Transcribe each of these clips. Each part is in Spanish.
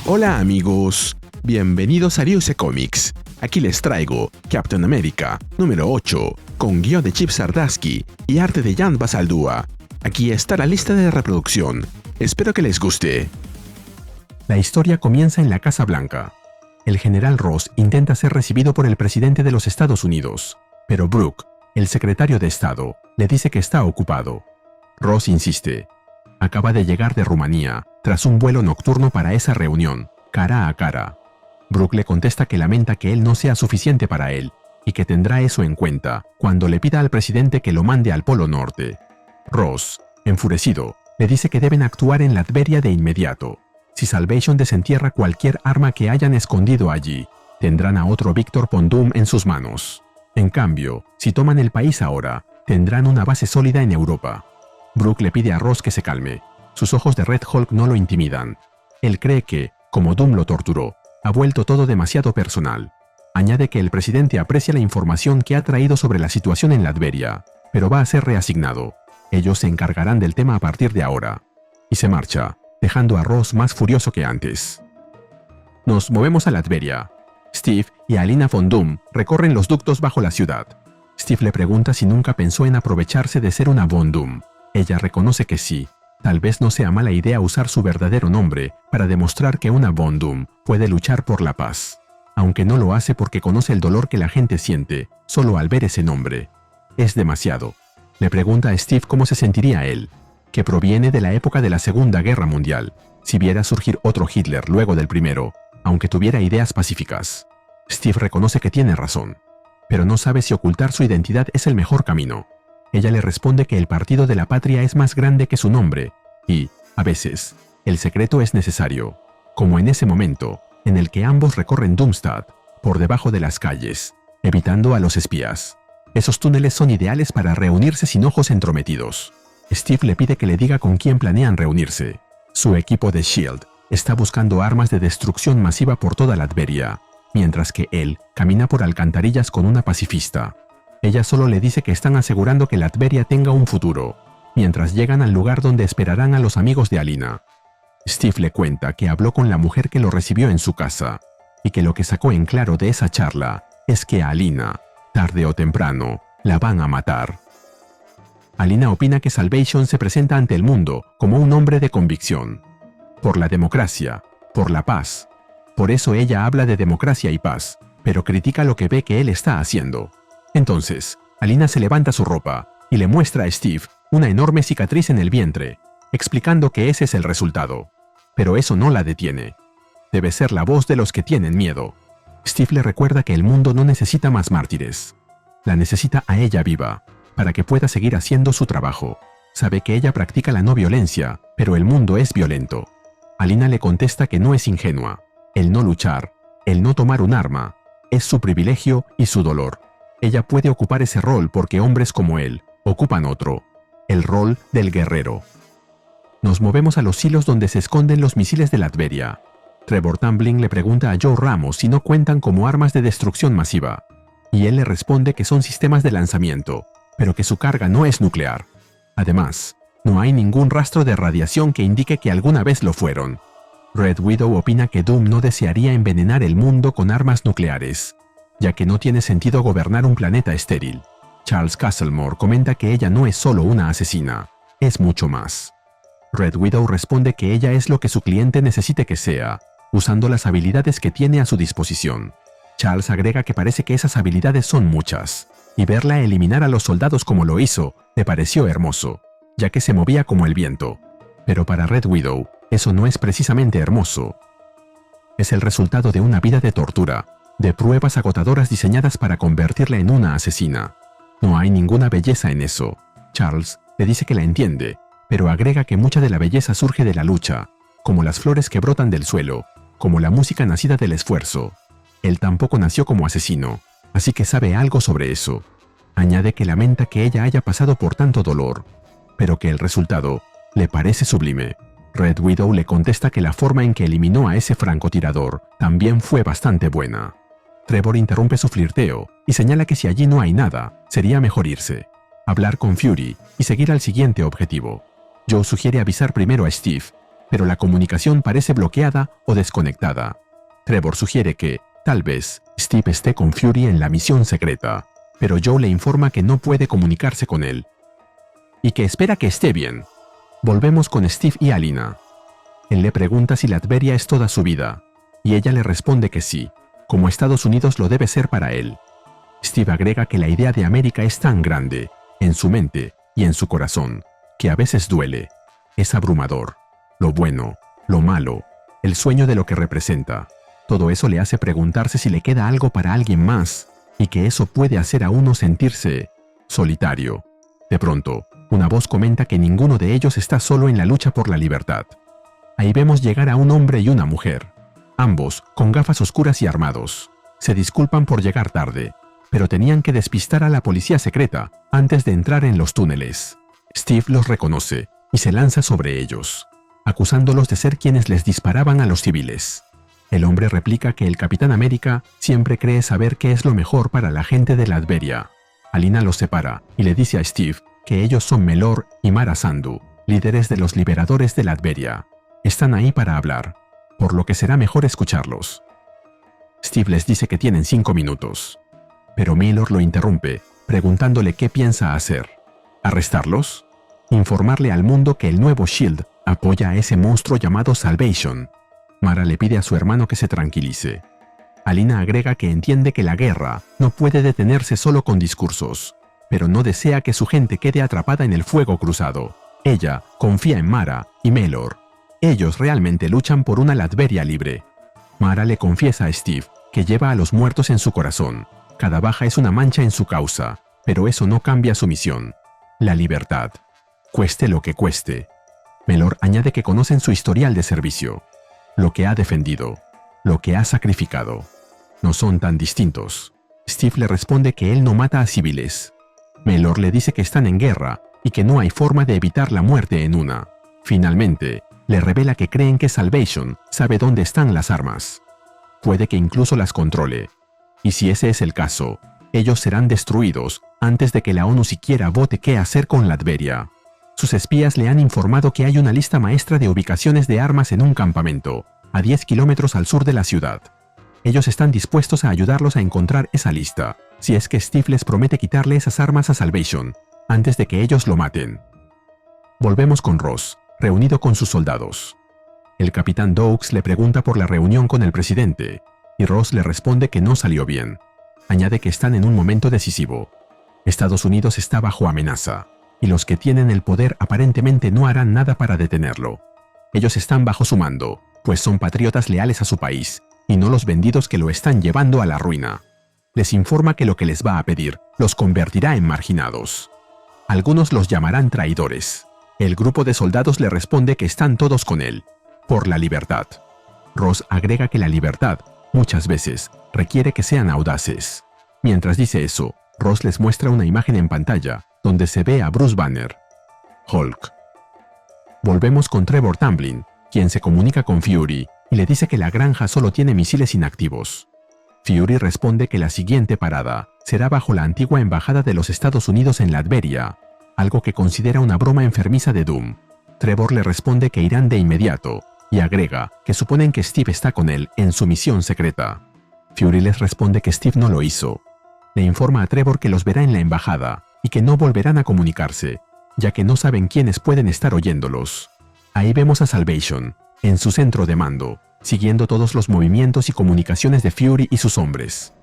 Hola amigos, bienvenidos a Ryusei Comics. Aquí les traigo Captain America número 8, con guión de Chip Zdarsky y arte de Jan Basaldúa. Aquí está la lista de reproducción. Espero que les guste. La historia comienza en la Casa Blanca. El general Ross intenta ser recibido por el presidente de los Estados Unidos, pero Brooke, el secretario de Estado, le dice que está ocupado. Ross insiste. Acaba de llegar de Rumanía, tras un vuelo nocturno para esa reunión, cara a cara. Brooke le contesta que lamenta que él no sea suficiente para él, y que tendrá eso en cuenta cuando le pida al presidente que lo mande al Polo Norte. Ross, enfurecido, le dice que deben actuar en Latveria de inmediato. Si Salvation desentierra cualquier arma que hayan escondido allí, tendrán a otro Victor Von Doom en sus manos. En cambio, si toman el país ahora, tendrán una base sólida en Europa. Brooke le pide a Ross que se calme. Sus ojos de Red Hulk no lo intimidan. Él cree que, como Doom lo torturó, ha vuelto todo demasiado personal. Añade que el presidente aprecia la información que ha traído sobre la situación en Latveria, pero va a ser reasignado. Ellos se encargarán del tema a partir de ahora. Y se marcha, dejando a Ross más furioso que antes. Nos movemos a Latveria. Steve y Alina Von Doom recorren los ductos bajo la ciudad. Steve le pregunta si nunca pensó en aprovecharse de ser una Von Doom. Ella reconoce que sí. Tal vez no sea mala idea usar su verdadero nombre para demostrar que una Von Doom puede luchar por la paz. Aunque no lo hace porque conoce el dolor que la gente siente solo al ver ese nombre. Es demasiado. Le pregunta a Steve cómo se sentiría él, que proviene de la época de la Segunda Guerra Mundial, si viera surgir otro Hitler luego del primero, aunque tuviera ideas pacíficas. Steve reconoce que tiene razón, pero no sabe si ocultar su identidad es el mejor camino. Ella le responde que el Partido de la Patria es más grande que su nombre, y, a veces, el secreto es necesario, como en ese momento, en el que ambos recorren Doomstad, por debajo de las calles, evitando a los espías. Esos túneles son ideales para reunirse sin ojos entrometidos. Steve le pide que le diga con quién planean reunirse. Su equipo de S.H.I.E.L.D. está buscando armas de destrucción masiva por toda Latveria, mientras que él camina por alcantarillas con una pacifista. Ella solo le dice que están asegurando que Latveria tenga un futuro, mientras llegan al lugar donde esperarán a los amigos de Alina. Steve le cuenta que habló con la mujer que lo recibió en su casa, y que lo que sacó en claro de esa charla es que a Alina, tarde o temprano, la van a matar. Alina opina que Salvation se presenta ante el mundo como un hombre de convicción. Por la democracia, por la paz. Por eso ella habla de democracia y paz, pero critica lo que ve que él está haciendo. Entonces, Alina se levanta su ropa y le muestra a Steve una enorme cicatriz en el vientre, explicando que ese es el resultado. Pero eso no la detiene. Debe ser la voz de los que tienen miedo. Steve le recuerda que el mundo no necesita más mártires. La necesita a ella viva, para que pueda seguir haciendo su trabajo. Sabe que ella practica la no violencia, pero el mundo es violento. Alina le contesta que no es ingenua. El no luchar, el no tomar un arma, es su privilegio y su dolor. Ella puede ocupar ese rol porque hombres como él ocupan otro, el rol del guerrero. Nos movemos a los silos donde se esconden los misiles de Latveria. Trevor Tambling le pregunta a Joe Ramos si no cuentan como armas de destrucción masiva, y él le responde que son sistemas de lanzamiento, pero que su carga no es nuclear. Además, no hay ningún rastro de radiación que indique que alguna vez lo fueron. Red Widow opina que Doom no desearía envenenar el mundo con armas nucleares, ya que no tiene sentido gobernar un planeta estéril. Charles Castlemore comenta que ella no es solo una asesina, es mucho más. Red Widow responde que ella es lo que su cliente necesite que sea, usando las habilidades que tiene a su disposición. Charles agrega que parece que esas habilidades son muchas, y verla eliminar a los soldados como lo hizo le pareció hermoso, ya que se movía como el viento. Pero para Red Widow, eso no es precisamente hermoso. Es el resultado de una vida de tortura, de pruebas agotadoras diseñadas para convertirla en una asesina. No hay ninguna belleza en eso. Charles le dice que la entiende, pero agrega que mucha de la belleza surge de la lucha, como las flores que brotan del suelo, como la música nacida del esfuerzo. Él tampoco nació como asesino, así que sabe algo sobre eso. Añade que lamenta que ella haya pasado por tanto dolor, pero que el resultado le parece sublime. Red Widow le contesta que la forma en que eliminó a ese francotirador también fue bastante buena. Trevor interrumpe su flirteo y señala que si allí no hay nada, sería mejor irse, hablar con Fury y seguir al siguiente objetivo. Joe sugiere avisar primero a Steve, pero la comunicación parece bloqueada o desconectada. Trevor sugiere que, tal vez, Steve esté con Fury en la misión secreta, pero Joe le informa que no puede comunicarse con él y que espera que esté bien. Volvemos con Steve y Alina. Él le pregunta si Latveria es toda su vida, y ella le responde que sí, como Estados Unidos lo debe ser para él. Steve agrega que la idea de América es tan grande, en su mente y en su corazón, que a veces duele. Es abrumador. Lo bueno, lo malo, el sueño de lo que representa. Todo eso le hace preguntarse si le queda algo para alguien más, y que eso puede hacer a uno sentirse solitario. De pronto, una voz comenta que ninguno de ellos está solo en la lucha por la libertad. Ahí vemos llegar a un hombre y una mujer, ambos con gafas oscuras y armados. Se disculpan por llegar tarde, pero tenían que despistar a la policía secreta antes de entrar en los túneles. Steve los reconoce y se lanza sobre ellos, acusándolos de ser quienes les disparaban a los civiles. El hombre replica que el Capitán América siempre cree saber qué es lo mejor para la gente de Latveria. Alina los separa y le dice a Steve que ellos son Melor y Mara Sandu, líderes de los liberadores de Latveria. Están ahí para hablar, por lo que será mejor escucharlos. Steve les dice que tienen 5 minutos, pero Melor lo interrumpe, preguntándole qué piensa hacer. ¿Arrestarlos? ¿Informarle al mundo que el nuevo SHIELD apoya a ese monstruo llamado Salvation? Mara le pide a su hermano que se tranquilice. Alina agrega que entiende que la guerra no puede detenerse solo con discursos, pero no desea que su gente quede atrapada en el fuego cruzado. Ella confía en Mara y Melor. Ellos realmente luchan por una Latveria libre. Mara le confiesa a Steve que lleva a los muertos en su corazón. Cada baja es una mancha en su causa, pero eso no cambia su misión. La libertad. Cueste lo que cueste. Melor añade que conocen su historial de servicio, lo que ha defendido, lo que ha sacrificado. No son tan distintos. Steve le responde que él no mata a civiles. Melor le dice que están en guerra y que no hay forma de evitar la muerte en una. Finalmente, le revela que creen que Salvation sabe dónde están las armas. Puede que incluso las controle. Y si ese es el caso, ellos serán destruidos antes de que la ONU siquiera vote qué hacer con Latveria. Sus espías le han informado que hay una lista maestra de ubicaciones de armas en un campamento, a 10 kilómetros al sur de la ciudad. Ellos están dispuestos a ayudarlos a encontrar esa lista, si es que Steve les promete quitarle esas armas a Salvation, antes de que ellos lo maten. Volvemos con Ross, reunido con sus soldados. El capitán Doakes le pregunta por la reunión con el presidente, y Ross le responde que no salió bien. Añade que están en un momento decisivo. Estados Unidos está bajo amenaza, y los que tienen el poder aparentemente no harán nada para detenerlo. Ellos están bajo su mando, pues son patriotas leales a su país, y no los vendidos que lo están llevando a la ruina. Les informa que lo que les va a pedir los convertirá en marginados. Algunos los llamarán traidores. El grupo de soldados le responde que están todos con él, por la libertad. Ross agrega que la libertad, muchas veces, requiere que sean audaces. Mientras dice eso, Ross les muestra una imagen en pantalla, donde se ve a Bruce Banner, Hulk. Volvemos con Trevor Tamblyn, quien se comunica con Fury y le dice que la granja solo tiene misiles inactivos. Fury responde que la siguiente parada será bajo la antigua embajada de los Estados Unidos en Latveria, algo que considera una broma enfermiza de Doom. Trevor le responde que irán de inmediato y agrega que suponen que Steve está con él en su misión secreta. Fury les responde que Steve no lo hizo. Le informa a Trevor que los verá en la embajada y que no volverán a comunicarse, ya que no saben quiénes pueden estar oyéndolos. Ahí vemos a Salvation, en su centro de mando, siguiendo todos los movimientos y comunicaciones de Fury y sus hombres.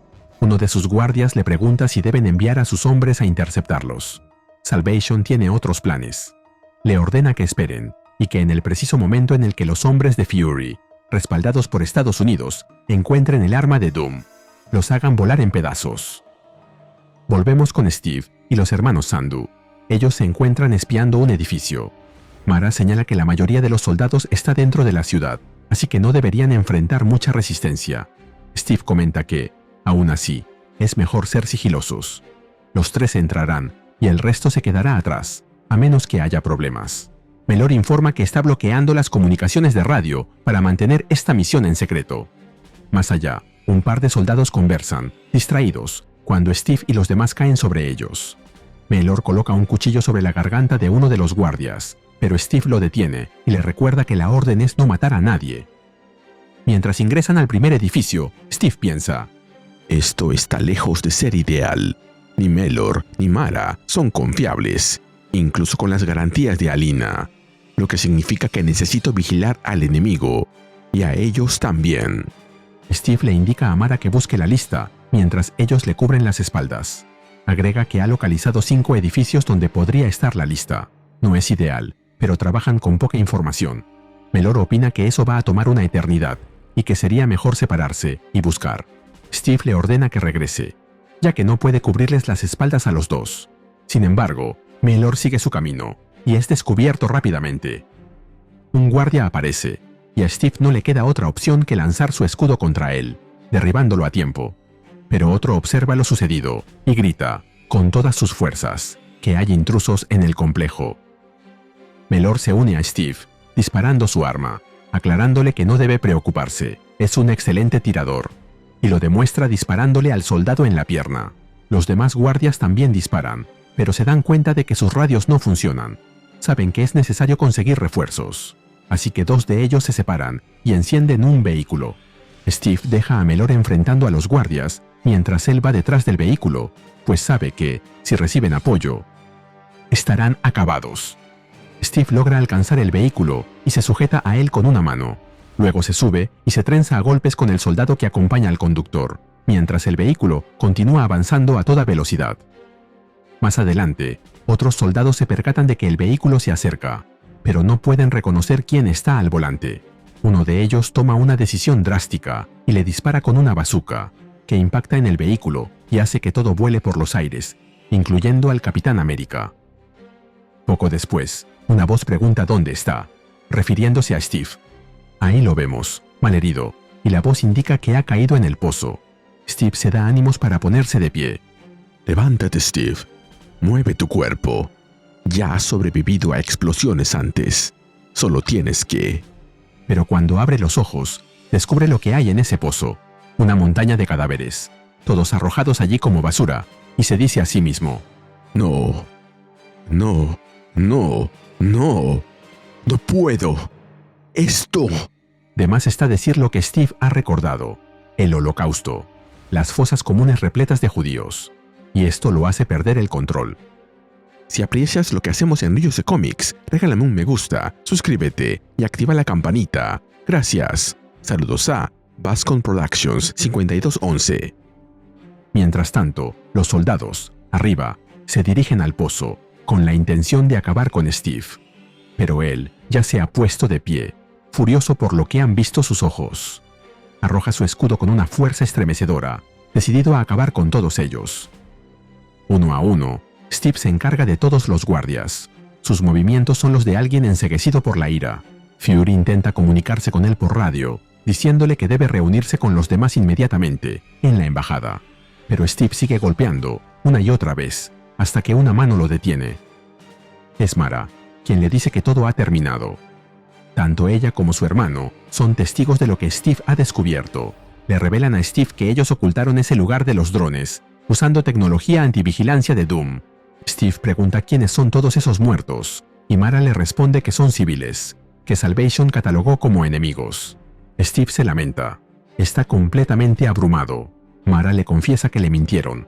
Uno de sus guardias le pregunta si deben enviar a sus hombres a interceptarlos. Salvation tiene otros planes. Le ordena que esperen, y que en el preciso momento en el que los hombres de Fury, respaldados por Estados Unidos, encuentren el arma de Doom, los hagan volar en pedazos. Volvemos con Steve y los hermanos Sandu. Ellos se encuentran espiando un edificio. Mara señala que la mayoría de los soldados está dentro de la ciudad, así que no deberían enfrentar mucha resistencia. Steve comenta que, aún así, es mejor ser sigilosos. Los 3 entrarán y el resto se quedará atrás, a menos que haya problemas. Melor informa que está bloqueando las comunicaciones de radio para mantener esta misión en secreto. Más allá, un par de soldados conversan, distraídos, cuando Steve y los demás caen sobre ellos. Melor coloca un cuchillo sobre la garganta de uno de los guardias, pero Steve lo detiene y le recuerda que la orden es no matar a nadie. Mientras ingresan al primer edificio, Steve piensa: esto está lejos de ser ideal. Ni Mellor ni Mara son confiables, incluso con las garantías de Alina, lo que significa que necesito vigilar al enemigo, y a ellos también. Steve le indica a Mara que busque la lista, mientras ellos le cubren las espaldas. Agrega que ha localizado 5 edificios donde podría estar la lista. No es ideal, pero trabajan con poca información. Mellor opina que eso va a tomar una eternidad, y que sería mejor separarse y buscar. Steve le ordena que regrese, ya que no puede cubrirles las espaldas a los dos. Sin embargo, Mellor sigue su camino, y es descubierto rápidamente. Un guardia aparece, y a Steve no le queda otra opción que lanzar su escudo contra él, derribándolo a tiempo. Pero otro observa lo sucedido, y grita, con todas sus fuerzas, que hay intrusos en el complejo. Mellor se une a Steve, disparando su arma, aclarándole que no debe preocuparse, es un excelente tirador, y lo demuestra disparándole al soldado en la pierna. Los demás guardias también disparan, pero se dan cuenta de que sus radios no funcionan. Saben que es necesario conseguir refuerzos, así que 2 de ellos se separan y encienden un vehículo. Steve deja a Mellor enfrentando a los guardias, mientras él va detrás del vehículo, pues sabe que, si reciben apoyo, estarán acabados. Steve logra alcanzar el vehículo y se sujeta a él con una mano. Luego se sube y se trenza a golpes con el soldado que acompaña al conductor, mientras el vehículo continúa avanzando a toda velocidad. Más adelante, otros soldados se percatan de que el vehículo se acerca, pero no pueden reconocer quién está al volante. Uno de ellos toma una decisión drástica y le dispara con una bazooka, que impacta en el vehículo y hace que todo vuele por los aires, incluyendo al Capitán América. Poco después, una voz pregunta dónde está, refiriéndose a Steve. Ahí lo vemos, malherido, y la voz indica que ha caído en el pozo. Steve se da ánimos para ponerse de pie. Levántate, Steve. Mueve tu cuerpo. Ya has sobrevivido a explosiones antes. Solo tienes que... Pero cuando abre los ojos, descubre lo que hay en ese pozo. Una montaña de cadáveres, todos arrojados allí como basura, y se dice a sí mismo: No, no, no, no, no puedo. Esto... De más está decir lo que Steve ha recordado: el Holocausto, las fosas comunes repletas de judíos, y esto lo hace perder el control. Si aprecias lo que hacemos en Ryuse Comics, regálame un me gusta, suscríbete y activa la campanita. Gracias. Saludos a Bascon Productions 5211. Mientras tanto, los soldados, arriba, se dirigen al pozo, con la intención de acabar con Steve. Pero él ya se ha puesto de pie, furioso por lo que han visto sus ojos. Arroja su escudo con una fuerza estremecedora, decidido a acabar con todos ellos. Uno a uno, Steve se encarga de todos los guardias. Sus movimientos son los de alguien enceguecido por la ira. Fury intenta comunicarse con él por radio, diciéndole que debe reunirse con los demás inmediatamente, en la embajada. Pero Steve sigue golpeando, una y otra vez, hasta que una mano lo detiene. Es Mara, quien le dice que todo ha terminado. Tanto ella como su hermano son testigos de lo que Steve ha descubierto. Le revelan a Steve que ellos ocultaron ese lugar de los drones, usando tecnología antivigilancia de Doom. Steve pregunta quiénes son todos esos muertos, y Mara le responde que son civiles, que Salvation catalogó como enemigos. Steve se lamenta. Está completamente abrumado. Mara le confiesa que le mintieron.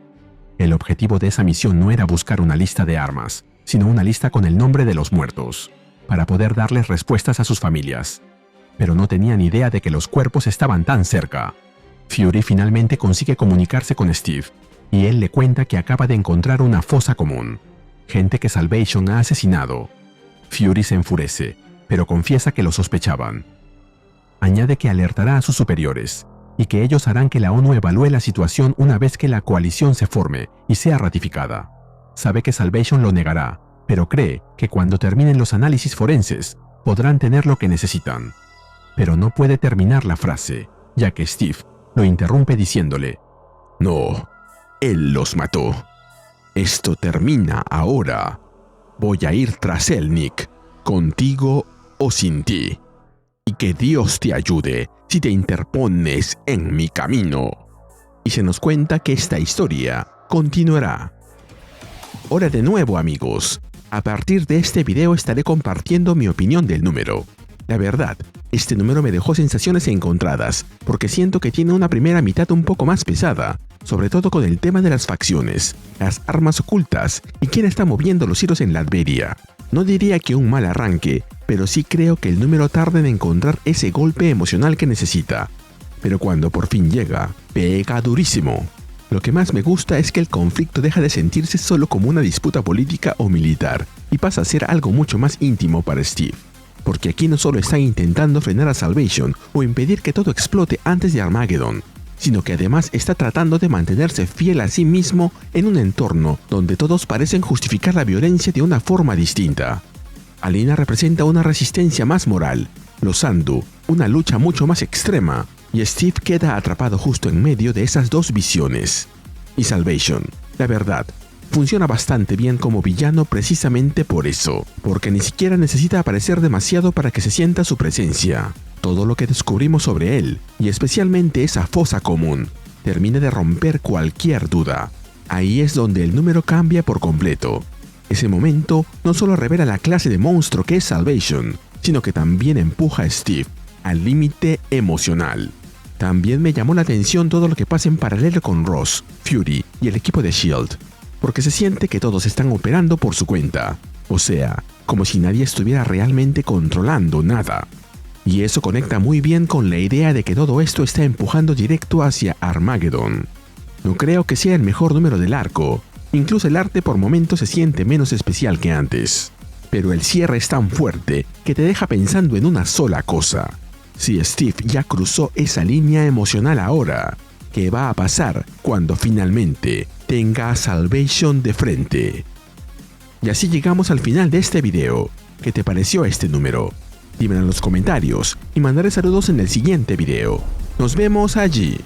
El objetivo de esa misión no era buscar una lista de armas, sino una lista con el nombre de los muertos, para poder darles respuestas a sus familias. Pero no tenían idea de que los cuerpos estaban tan cerca. Fury finalmente consigue comunicarse con Steve, y él le cuenta que acaba de encontrar una fosa común, gente que Salvation ha asesinado. Fury se enfurece, pero confiesa que lo sospechaban. Añade que alertará a sus superiores, y que ellos harán que la ONU evalúe la situación una vez que la coalición se forme y sea ratificada. Sabe que Salvation lo negará, pero cree que cuando terminen los análisis forenses, podrán tener lo que necesitan. Pero no puede terminar la frase, ya que Steve lo interrumpe diciéndole: No, él los mató. Esto termina ahora. Voy a ir tras él, Nick, contigo o sin ti. Y que Dios te ayude si te interpones en mi camino. Y se nos cuenta que esta historia continuará. Ahora de nuevo, amigos, A partir de este video estaré compartiendo mi opinión del número. La verdad, este número me dejó sensaciones encontradas, porque siento que tiene una primera mitad un poco más pesada, sobre todo con el tema de las facciones, las armas ocultas y quién está moviendo los hilos en Latveria. No diría que un mal arranque, pero sí creo que el número tarda en encontrar ese golpe emocional que necesita. Pero cuando por fin llega, pega durísimo. Lo que más me gusta es que el conflicto deja de sentirse solo como una disputa política o militar y pasa a ser algo mucho más íntimo para Steve. Porque aquí no solo están intentando frenar a Salvation o impedir que todo explote antes de Armageddon, sino que además está tratando de mantenerse fiel a sí mismo en un entorno donde todos parecen justificar la violencia de una forma distinta. Alina representa una resistencia más moral, los Sandu, una lucha mucho más extrema, y Steve queda atrapado justo en medio de esas dos visiones. Y Salvation, la verdad, funciona bastante bien como villano precisamente por eso, porque ni siquiera necesita aparecer demasiado para que se sienta su presencia. Todo lo que descubrimos sobre él, y especialmente esa fosa común, termina de romper cualquier duda. Ahí es donde el número cambia por completo. Ese momento no solo revela la clase de monstruo que es Salvation, sino que también empuja a Steve al límite emocional. También me llamó la atención todo lo que pasa en paralelo con Ross, Fury y el equipo de S.H.I.E.L.D., porque se siente que todos están operando por su cuenta, o sea, como si nadie estuviera realmente controlando nada. Y eso conecta muy bien con la idea de que todo esto está empujando directo hacia Armageddon. No creo que sea el mejor número del arco, incluso el arte por momentos se siente menos especial que antes. Pero el cierre es tan fuerte que te deja pensando en una sola cosa. Si Steve ya cruzó esa línea emocional ahora, ¿qué va a pasar cuando finalmente tenga a Salvation de frente? Y así llegamos al final de este video. ¿Qué te pareció este número? Dímelo en los comentarios y mandaré saludos en el siguiente video. Nos vemos allí.